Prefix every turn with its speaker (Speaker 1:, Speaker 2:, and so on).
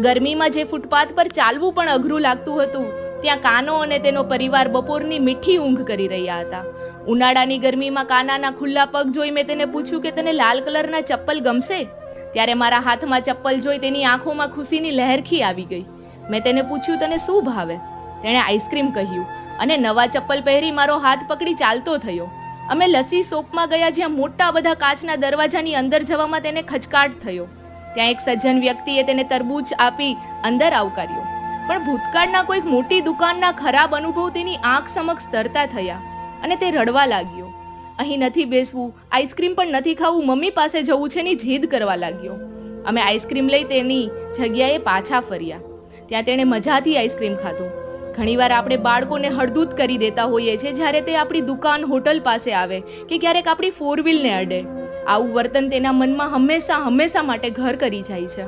Speaker 1: ગરમીમાં જે ફૂટપાથ પર ચાલવું પણ અઘરું લાગતું હતું, ત્યાં કાનો અને તેનો પરિવાર બપોરની મીઠી ઊંઘ કરી રહ્યા હતા. ઉનાળાની ગરમીમાં કાનાના ખુલ્લા પગ જોઈ મેં તેને પૂછ્યું કે તને લાલ કલરના ચપ્પલ ગમશે? ત્યારે મારા હાથમાં ચપ્પલ જોઈ તેની આંખોમાં ખુશીની લહેરખી આવી ગઈ. મેં તેને પૂછ્યું, તને શું ભાવે? તેણે આઈસ્ક્રીમ કહ્યું અને નવા ચપ્પલ પહેરી મારો હાથ પકડી ચાલતો થયો. અમે લસ્સી શોપમાં ગયા, જ્યાં મોટા બધા કાચના દરવાજાની અંદર જવામાં તેને ખચકાટ થયો. ત્યાં એક સજ્જન વ્યક્તિએ તેને તરબૂચ આપી અંદર આવકાર્યો. પણ ભૂતકાળના કોઈક મોટી દુકાનના ખરાબ અનુભવ તેની આંખ સમક્ષ તરતા થયા અને તે રડવા લાગ્યો. અહીં નથી બેસવું, આઈસ્ક્રીમ પણ નથી ખાવું, મમ્મી પાસે જવું છે ની જીદ કરવા લાગ્યો. અમે આઈસ્ક્રીમ લઈ તેની જગ્યાએ પાછા ફર્યા. ત્યાં તેણે મજાથી આઈસ્ક્રીમ ખાધો. ઘણીવાર આપણે બાળકોને હળદૂત કરી દેતા હોઈએ છીએ જ્યારે તે આપણી દુકાન હોટલ પાસે આવે કે ક્યારેક આપણી ફોર વ્હીલને અડે. આવું વર્તન તેના મનમાં હંમેશા માટે ઘર કરી જાય છે.